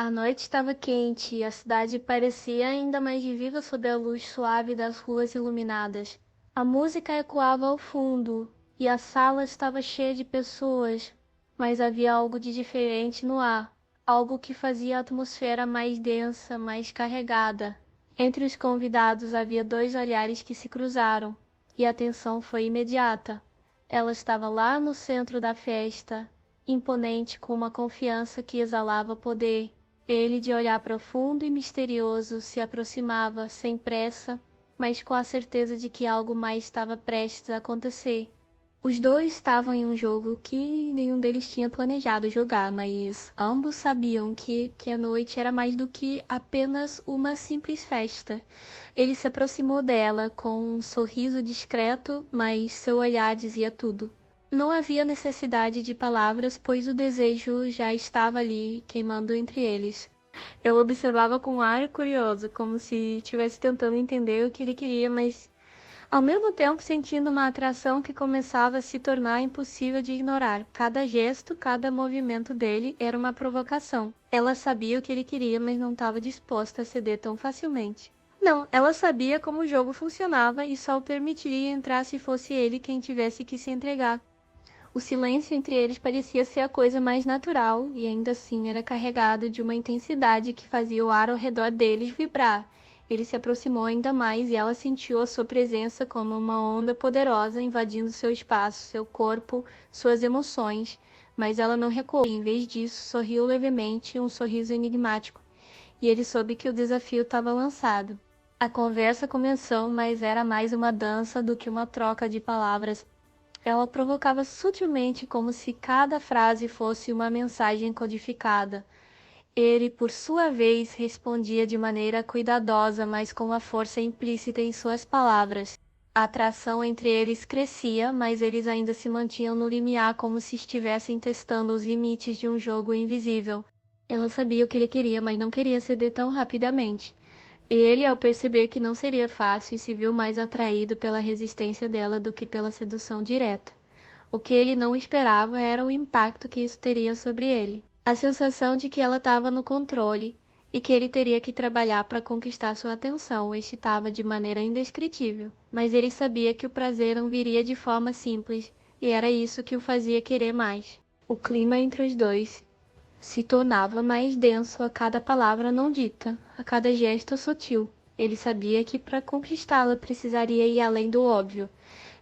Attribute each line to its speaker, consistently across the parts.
Speaker 1: A noite estava quente e a cidade parecia ainda mais viva sob a luz suave das ruas iluminadas. A música ecoava ao fundo e a sala estava cheia de pessoas, mas havia algo de diferente no ar, algo que fazia a atmosfera mais densa, mais carregada. Entre os convidados havia dois olhares que se cruzaram, e a tensão foi imediata. Ela estava lá no centro da festa, imponente com uma confiança que exalava poder. Ele, de olhar profundo e misterioso, se aproximava sem pressa, mas com a certeza de que algo mais estava prestes a acontecer. Os dois estavam em um jogo que nenhum deles tinha planejado jogar, mas ambos sabiam que a noite era mais do que apenas uma simples festa. Ele se aproximou dela com um sorriso discreto, mas seu olhar dizia tudo. Não havia necessidade de palavras, pois o desejo já estava ali, queimando entre eles. Eu observava com um ar curioso, como se estivesse tentando entender o que ele queria, mas ao mesmo tempo sentindo uma atração que começava a se tornar impossível de ignorar. Cada gesto, cada movimento dele era uma provocação. Ela sabia o que ele queria, mas não estava disposta a ceder tão facilmente. Não, ela sabia como o jogo funcionava e só o permitiria entrar se fosse ele quem tivesse que se entregar. O silêncio entre eles parecia ser a coisa mais natural e ainda assim era carregado de uma intensidade que fazia o ar ao redor deles vibrar. Ele se aproximou ainda mais e ela sentiu a sua presença como uma onda poderosa invadindo seu espaço, seu corpo, suas emoções. Mas ela não recuou. Em vez disso, sorriu levemente, um sorriso enigmático. E ele soube que o desafio estava lançado. A conversa começou, mas era mais uma dança do que uma troca de palavras. Ela provocava sutilmente, como se cada frase fosse uma mensagem codificada. Ele, por sua vez, respondia de maneira cuidadosa, mas com uma força implícita em suas palavras. A atração entre eles crescia, mas eles ainda se mantinham no limiar, como se estivessem testando os limites de um jogo invisível. Ela sabia o que ele queria, mas não queria ceder tão rapidamente. Ele, ao perceber que não seria fácil, se viu mais atraído pela resistência dela do que pela sedução direta. O que ele não esperava era o impacto que isso teria sobre ele. A sensação de que ela estava no controle e que ele teria que trabalhar para conquistar sua atenção o excitava de maneira indescritível. Mas ele sabia que o prazer não viria de forma simples, e era isso que o fazia querer mais. O clima entre os dois se tornava mais denso a cada palavra não dita, a cada gesto sutil. Ele sabia que para conquistá-la precisaria ir além do óbvio.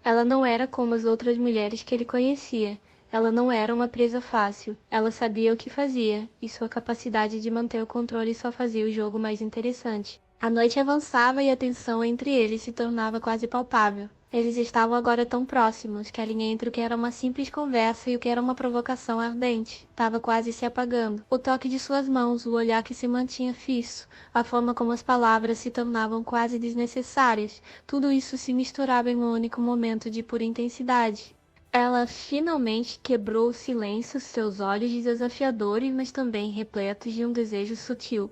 Speaker 1: Ela não era como as outras mulheres que ele conhecia. Ela não era uma presa fácil. Ela sabia o que fazia, e sua capacidade de manter o controle só fazia o jogo mais interessante. A noite avançava e a tensão entre eles se tornava quase palpável. Eles estavam agora tão próximos que a linha entre o que era uma simples conversa e o que era uma provocação ardente estava quase se apagando. O toque de suas mãos, o olhar que se mantinha fixo, a forma como as palavras se tornavam quase desnecessárias, tudo isso se misturava em um único momento de pura intensidade. Ela finalmente quebrou o silêncio, seus olhos desafiadores, mas também repletos de um desejo sutil.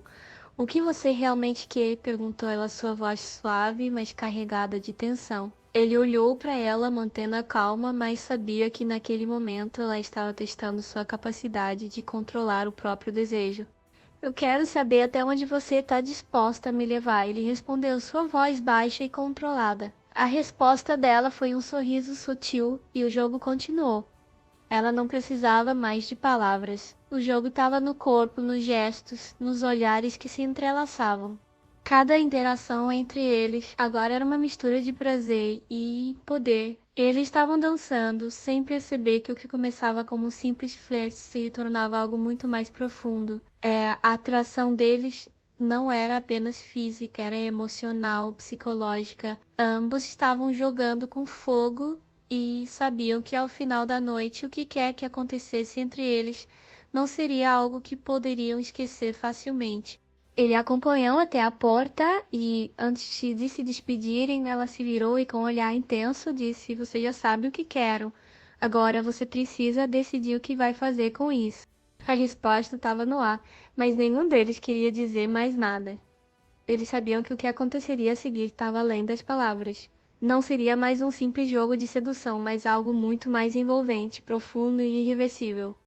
Speaker 1: "O que você realmente quer?", perguntou ela, sua voz suave, mas carregada de tensão. Ele olhou para ela, mantendo a calma, mas sabia que naquele momento ela estava testando sua capacidade de controlar o próprio desejo. "Eu quero saber até onde você está disposta a me levar", ele respondeu, sua voz baixa e controlada. A resposta dela foi um sorriso sutil e o jogo continuou. Ela não precisava mais de palavras. O jogo estava no corpo, nos gestos, nos olhares que se entrelaçavam. Cada interação entre eles agora era uma mistura de prazer e poder. Eles estavam dançando, sem perceber que o que começava como um simples flerte se tornava algo muito mais profundo. A atração deles não era apenas física, era emocional, psicológica. Ambos estavam jogando com fogo e sabiam que ao final da noite o que quer que acontecesse entre eles não seria algo que poderiam esquecer facilmente. Ele a acompanhou até a porta e, antes de se despedirem, ela se virou e, com um olhar intenso, disse: "Você já sabe o que quero. Agora você precisa decidir o que vai fazer com isso." A resposta estava no ar, mas nenhum deles queria dizer mais nada. Eles sabiam que o que aconteceria a seguir estava além das palavras. Não seria mais um simples jogo de sedução, mas algo muito mais envolvente, profundo e irreversível.